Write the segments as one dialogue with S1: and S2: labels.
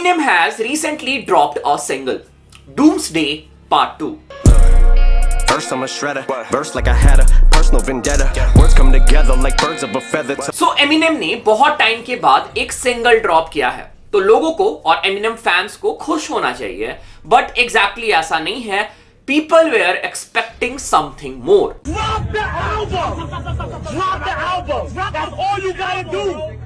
S1: Eminem has recently dropped a single, Doomsday Part 2.
S2: First I'm a shredder, verse like I had a personal vendetta. Words come together like birds of a feather.
S1: So Eminem ने बहुत time के बाद एक single drop किया है, तो लोगों को और Eminem फैंस को खुश होना चाहिए, बट एग्जैक्टली ऐसा नहीं है. People were expecting something more.
S3: Drop the album! Drop the album! That's all you gotta do!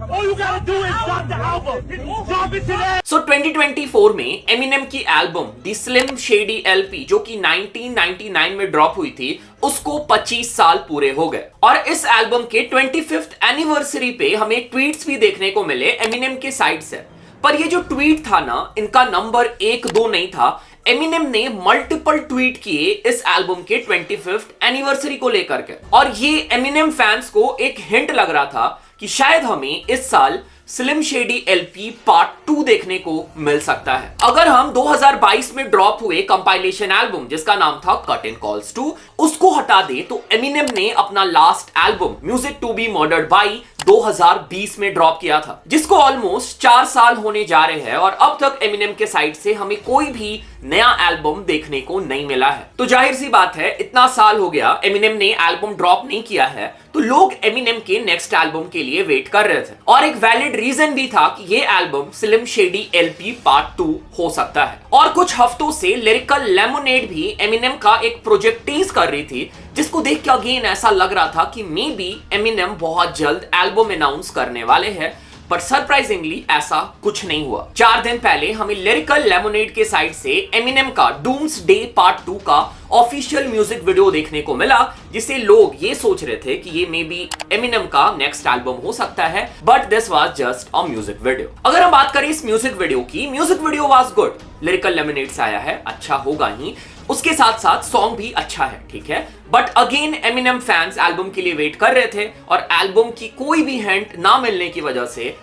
S3: All you gotta do is drop the album! Drop it today!
S1: So 2024 में Eminem की album The Slim Shady LP जो कि 1999 में drop हुई थी, उसको 25 साल पूरे हो गए. और इस एल्बम के 25th एनिवर्सरी पे हमें ट्वीट्स भी देखने को मिले Eminem के साइड से. पर ये जो ट्वीट था ना, इनका नंबर 1-2 नहीं था. एमिनेम ने मल्टीपल ट्वीट किए इस एल्बम के 25th एनिवर्सरी को लेकर के, और ये एमिनेम फैंस को एक हिंट लग रहा था कि शायद हमें इस साल स्लिम शेडी एलपी पार्ट 2 देखने को मिल सकता है. अगर हम 2022 में ड्रॉप हुए कंपाइलेशन एल्बम जिसका नाम था कर्टेन कॉल्स 2 उसको हटा दे, तो एमिनेम ने अपना last album music to be murdered by 2020 में ड्रॉप किया था, जिसको ऑलमोस्ट 4 साल होने जा रहे हैं, और अब तक एमिनेम के साइड से हमें कोई भी नया एल्बम देखने को नहीं मिला है. तो जाहिर सी बात है, इतना साल हो गया एमिनेम ने एल्बम ड्रॉप नहीं किया है, तो लोग एमिनेम के नेक्स्ट एल्बम के लिए वेट कर रहे थे. और एक वैलिड रीजन भी था कि ये album slim Shady LP part 2 हो सकता है. और कुछ हफ्तों से लिरिकल लेमोनेड भी एमिनेम का एक प्रोजेक्ट टीज कर रही थी, जिसको देख के अगेन ऐसा लग रहा था कि मे बी एमिनेम बहुत जल्द एल्बम अनाउंस करने वाले हैं. पर सरप्राइजिंगली ऐसा कुछ नहीं हुआ. 4 दिन पहले हमें लिरिकल लेमोनेड के साइड से एमिनेम का डूम्सडे पार्ट 2 का ऑफिशियल म्यूजिक वीडियो देखने को मिला, जिसे लोग ये सोच रहे थे कि ये मे बी एमिनेम का नेक्स्ट एल्बम हो सकता है, but this was just a music video. अगर हम बात करें इस म्यूजिक वीडियो की, music video was good. Lyrical lemonade से आया है, अच्छा होगा ही. उसके साथ साथ सॉन्ग भी अच्छा है, ठीक है, but again Eminem fans album के लिए वेट कर रहे थे, और एल्बम की कोई भी हिंट ना मिलने की वजह से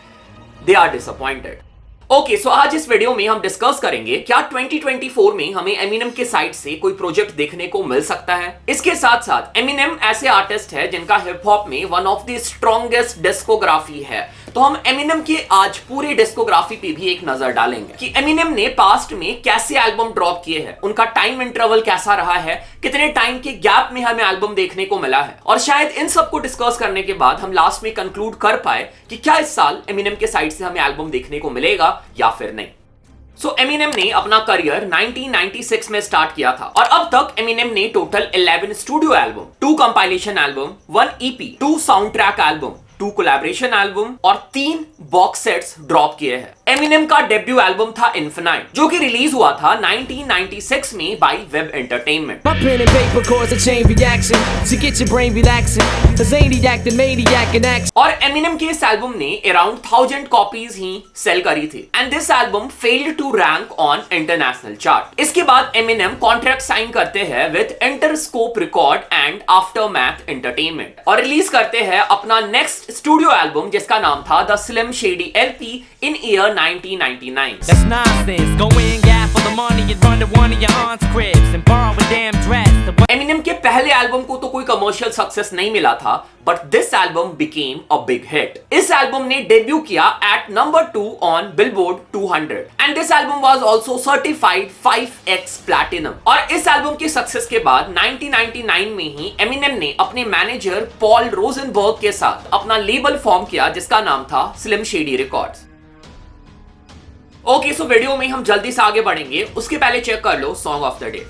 S1: दे आर डिसअपॉइंटेड. ओके, सो आज इस वीडियो में हम डिस्कस करेंगे क्या 2024 में हमें एमिनेम के साइड से कोई प्रोजेक्ट देखने को मिल सकता है. इसके साथ साथ एमिनेम ऐसे आर्टिस्ट है जिनका हिप हॉप में one of the strongest discography है, तो हम एमिनेम के आज पूरे डिस्कोग्राफी पे भी एक नजर डालेंगे कि एमिनेम ने पास्ट में कैसे एल्बम ड्रॉप किए हैं, उनका टाइम इंटरवल कैसा रहा है, कितने टाइम के गैप में हमें एल्बम देखने को मिला है, और शायद इन सब को डिस्कस करने के बाद हम लास्ट में कंक्लूड कर पाए कि क्या इस साल एमिनेम के साइड से हमें एल्बम देखने को मिलेगा या फिर नहीं. सो एमिनेम ने अपना करियर 1996 में स्टार्ट किया था, और अब तक एमिनेम ने total 11 studio album, 2 compilation album, 1 EP, 2 sound track album, 2 collaboration album और 3 बॉक्स सेट्स ड्रॉप किए हैं. एमिनेम का डेब्यू एल्बम था इन्फिनाइट, जो कि रिलीज हुआ था 1996 में बाय वेब एंटरटेनमेंट. और एमिनेम के इस एल्बम ने अराउंड 1000 कॉपीज ही सेल करी थी, and this album failed to rank on international chart. इसके बाद एमिनेम कॉन्ट्रैक्ट साइन करते हैं with Interscope record and Aftermath entertainment, और रिलीज करते हैं अपना नेक्स्ट स्टूडियो एल्बम जिसका नाम था the Slim Shady LP in year 1999.
S4: That's nonsense. Go in, gap for the money and run to one of your aunt's cribs and borrow a damn dress.
S1: Eminem के पहले album को तो कोई commercial success नहीं मिला था, but this album became a big hit. इस album ने डेब्यू किया at number 2 on Billboard 200, and this album was also certified 5x platinum. और इस एल्बम के सक्सेस के बाद 1999 में ही एमिनेम ने अपने मैनेजर पॉल रोजनबर्ग के साथ अपना लेबल फॉर्म किया जिसका नाम था slim shady records. Okay, so video में हम जल्दी से आगे बढ़ेंगे, उसके पहले चेक कर लो सॉन्ग ऑफ द डे.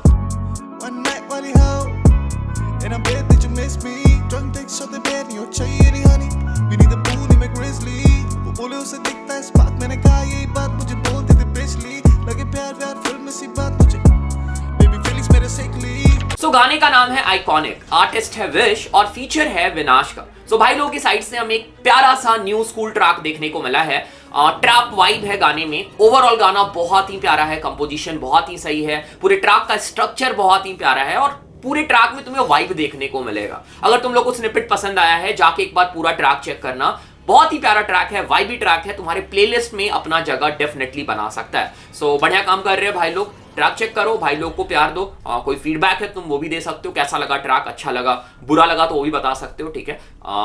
S1: सो गाने का नाम है आइकॉनिक, आर्टिस्ट है विश और फीचर है विनाश का. सो भाई लोगों की साइड से हमें एक प्यारा सा न्यू स्कूल ट्रैक देखने को मिला है. ट्रैप वाइब है गाने में. ओवरऑल गाना बहुत ही प्यारा है, कंपोजिशन बहुत ही सही है, पूरे ट्रैक का स्ट्रक्चर बहुत ही प्यारा है, और पूरे ट्रैक में तुम्हें वाइब देखने को मिलेगा. अगर तुम लोग को स्निपेट पसंद आया है, जाके एक बार पूरा ट्रैक चेक करना. बहुत ही प्यारा ट्रैक है, वाइबी ट्रैक है, तुम्हारे प्लेलिस्ट में अपना जगह डेफिनेटली बना सकता है. सो बढ़िया काम कर रहे हैं भाई लोग. ट्रैक चेक करो, भाई लोग को प्यार दो. कोई फीडबैक है तुम वो भी दे सकते हो, कैसा लगा ट्रैक, अच्छा लगा, बुरा लगा तो वो भी बता सकते हो, ठीक है.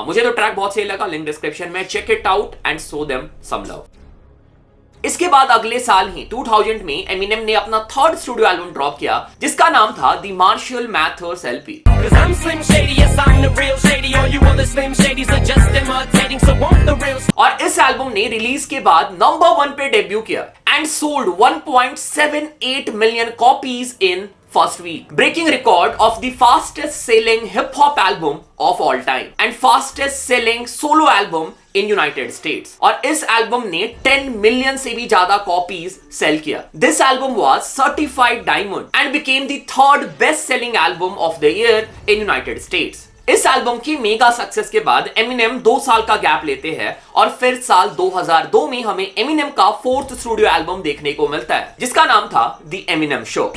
S1: मुझे तो ट्रैक बहुत सही लगा, लिंक डिस्क्रिप्शन में, check it out and show them some love. इसके बाद अगले साल ही 2000 में एमिनेम ने अपना थर्ड स्टूडियो एल्बम ड्रॉप किया जिसका नाम था the Marshall Mathers LP.
S4: Cause I'm Slim Shady, yes I'm the real Shady. All you other Slim Shadys are just imitating, so won't the real.
S1: और इस एल्बम ने release के बाद number 1 पे डेब्यू किया and sold 1.78 million copies in first week, breaking record of the fastest selling hip hop album of all time and fastest selling solo album in United States। और इस album ने 10 million से भी ज्यादा copies cell किया। This album was certified diamond and became the third best selling album of the year in United States। इस album की mega success के बाद एमिनेम 2 साल का गैप लेते हैं और फिर साल 2002 में हमें एमिनेम का फोर्थ स्टूडियो एल्बम देखने को मिलता है जिसका नाम था द एमिनेम शो।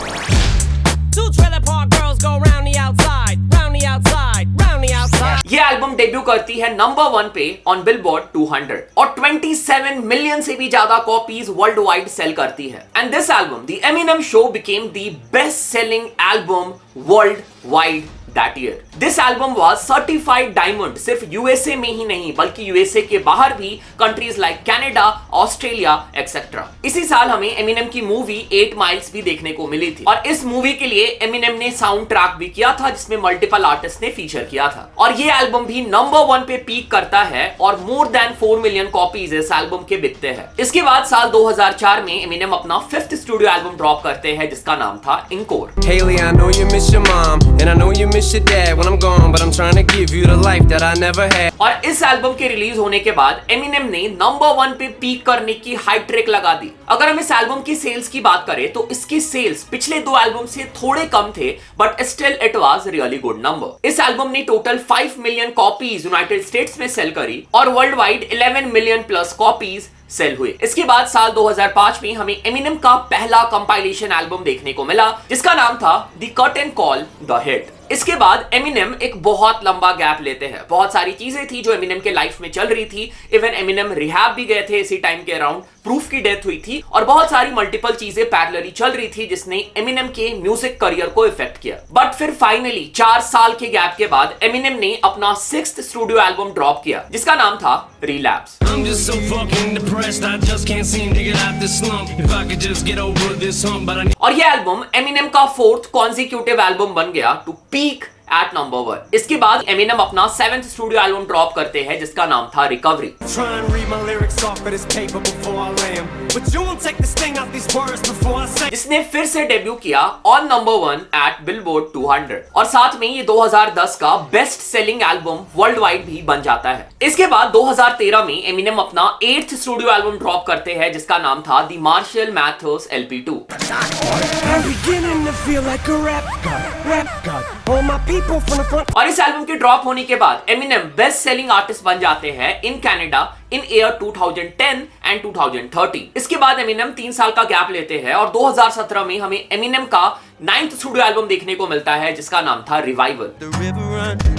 S1: ये एल्बम डेब्यू करती है नंबर 1 पे ऑन बिलबोर्ड 200 और 27 मिलियन से भी ज्यादा कॉपीज वर्ल्ड वाइड सेल करती है। And this album the Eminem show became the best selling album world wide that year. This album was certified diamond सिर्फ यूएसए में ही नहीं बल्कि यूएसए के बाहर भी countries like Canada, Australia etcetera. इसी साल हमें एमिनेम की मूवी 8 माइल्स भी देखने को मिली थी और इस मूवी के लिए एमिनेम ने साउंड ट्रैक भी किया था जिसमें मल्टीपल आर्टिस्ट ने फीचर किया था और ये एल्बम भी नंबर 1 पे पीक करता है और मोर देन 4 मिलियन कॉपीज इस एल्बम के बिकते हैं। इसके बाद साल 2004 में एमिनेम अपना 5th स्टूडियो एल्बम ड्रॉप करते हैं जिसका नाम था इनकोर।
S2: Haley, I know you miss your mom and I know you miss your dad when I'm gone, but I'm trying to give you the life that I never had।
S1: और इस album के release होने के बाद Eminem ने number 1 पे peak करने की हाई ट्रिक लगा दी। अगर हम इस एल्बम की सेल्स की बात करें तो इसके सेल्स पिछले 2 एल्बम से थोड़े कम थे but still it was really good number. इस एल्बम ने total 5 million copies United States में सेल करी और world wide 11 million plus copies sell हुए। इसके बाद साल 2005 में हमें एमिनेम का पहला कंपाइलेशन एल्बम देखने को मिला जिसका नाम था the curtain call the hit. इसके बाद एमिनेम एक बहुत लंबा गैप लेते हैं। बहुत सारी चीजें थी जो एमिनेम के लाइफ में चल रही थी। इवन एमिनेम रिहैब भी गए थे इसी टाइम के अराउंड, प्रूफ की डेथ हुई थी और बहुत सारी मल्टीपल चीजें पैरेलली चल रही थी जिसने एमिनेम के म्यूजिक करियर को इफेक्ट किया। बट फिर फाइनली 4 साल के गैप के बाद एमिनेम ने अपना 6th स्टूडियो एल्बम ड्रॉप किया जिसका नाम था relapse.
S5: I'm just so fucking depressed, I just can't seem to get out this slump. If I could just get over this hump, but I need...
S1: और ये album Eminem का 4th consecutive album बन गया to peak at number 1। इसके बाद Eminem अपना 7th studio album drop करते हैं जिसका नाम था recovery.
S5: Try and read my lyrics off of this paper before I lay 'em, but you won't take the sting out these words before I say।
S1: जिसने फिर से debut किया on number 1 eight billboard 200 और साथ में ये 2010 का best selling album world wide भी बन जाता है। इसके बाद 2013 में एमिनेम अपना 8th स्टूडियो एल्बम ड्रॉप करते हैं जिसका नाम था the Marshall Mathers LP2।
S5: I'm beginning to feel like a rap god, all my people from the front।
S1: और इस एल्बम के ड्रॉप होने के बाद एमिनेम बेस्ट सेलिंग आर्टिस्ट बन जाते हैं in Canada in year 2010 and 2013। इसके बाद एमिनेम 3 साल का गैप लेते हैं और 2017 में हमें एमिनेम का 9th स्टूडियो एल्बम देखने को मिलता है जिसका नाम था revival.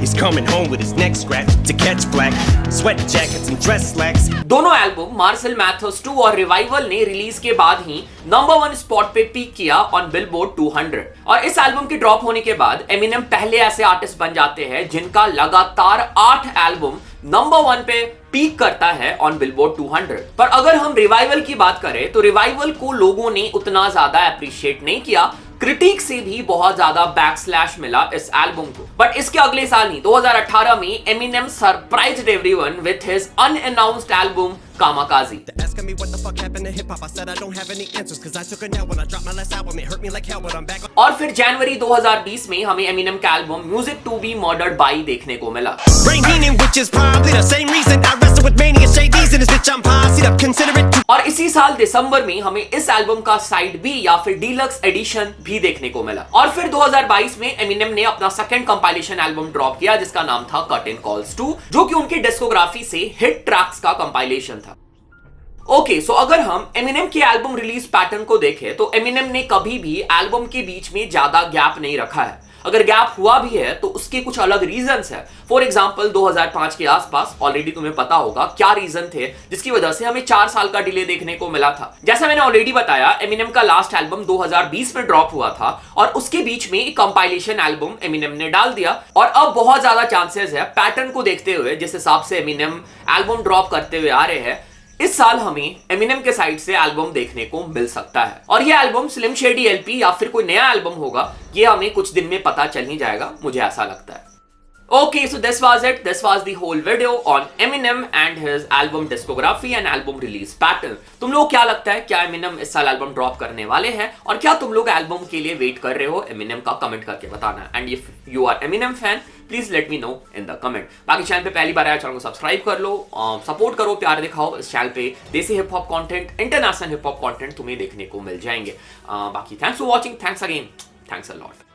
S2: He's coming home with his neck scratched to catch black sweat jackets and dress slacks।
S1: दोनों एल्बम मार्शल मैथर्स 2 और रिवाइवल ने रिलीज के बाद ही नंबर 1 स्पॉट पे पीक किया ऑन बिलबोर्ड 200 और इस एल्बम के ड्रॉप होने के बाद एमिनेम पहले ऐसे आर्टिस्ट बन जाते हैं जिनका लगातार 8 एल्बम नंबर 1 पे पीक करता है ऑन बिलबोर्ड 200। पर अगर हम रिवाइवल की बात करें तो रिवाइवल को लोगों ने उतना ज्यादा अप्रिशिएट नहीं किया, क्रिटिक से भी बहुत ज्यादा बैकस्लैश मिला इस एल्बम को। बट इसके अगले साल ही 2018 में Eminem surprised everyone with his unannounced album Kamikaze.
S2: Asking me what the fuck happened to hip hop, I said I don't have any answers cause I took a nap when I dropped my last album, it hurt me like hell but I'm back on।
S1: और फिर जनवरी 2020 में हमें Eminem का album music to be murdered by देखने को मिला।
S2: Brain meaning, which is probably the same reason I wrestle with mania shades in this bitch I'm posse up, consider it।
S1: और इसी साल दिसंबर में हमें इस एल्बम का साइड बी या फिर डीलक्स एडिशन भी देखने को मिला। और फिर 2022 में एमिनेम ने अपना 2nd कंपाइलेशन एल्बम ड्रॉप किया जिसका नाम था कर्टेन कॉल्स 2 जो कि उनकी डिस्कोग्राफी से हिट ट्रैक्स का कंपाइलेशन था। ओके, सो अगर हम एमिनेम के एल्बम रिलीज पैटर्न को देखें तो एमिनेम ने कभी भी एल्बम के बीच में ज्यादा गैप नहीं रखा है। अगर गैप हुआ भी है तो उसके कुछ अलग रीजंस है। फॉर एग्जांपल 2005 के आसपास ऑलरेडी तुम्हें पता होगा क्या रीजन थे जिसकी वजह से हमें 4 साल का डिले देखने को मिला था। जैसा मैंने ऑलरेडी बताया एमिनेम का लास्ट एल्बम 2020 में ड्रॉप हुआ था और उसके बीच में एक कंपाइलेशन एल्बम एमिनेम ने डाल दिया और अब बहुत ज्यादा चांसेस है पैटर्न को देखते हुए जिस हिसाब से एमिनेम एल्बम ड्रॉप करते हुए आ रहे हैं इस साल हमें एमिनेम के साइड से एल्बम देखने को मिल सकता है, और ये एल्बम स्लिम शेडी एलपी या फिर कोई नया एल्बम होगा, ये हमें कुछ दिन में पता चल ही जाएगा, मुझे ऐसा लगता है। Okay, so this was it. This was the whole video on Eminem and his album discography and album release pattern. तुम लोग क्या लगता है, क्या Eminem इस साल एल्बम ड्रॉप करने वाले हैं, और क्या तुम लोग एल्बम के लिए वेट कर रहे हो Eminem का, कमेंट करके बताना। And if you are Eminem fan, please let me know in the comment. बाकी चैनल पे पहली बार आया, चैनल को सब्सक्राइब कर लो, सपोर्ट करो, प्यार दिखाओ। इस चैनल पे देसी hip hop content, international hip hop content तुम्हें देखने को मिल जाएंगे। बाकी thanks for watching, thanks again, thanks a lot.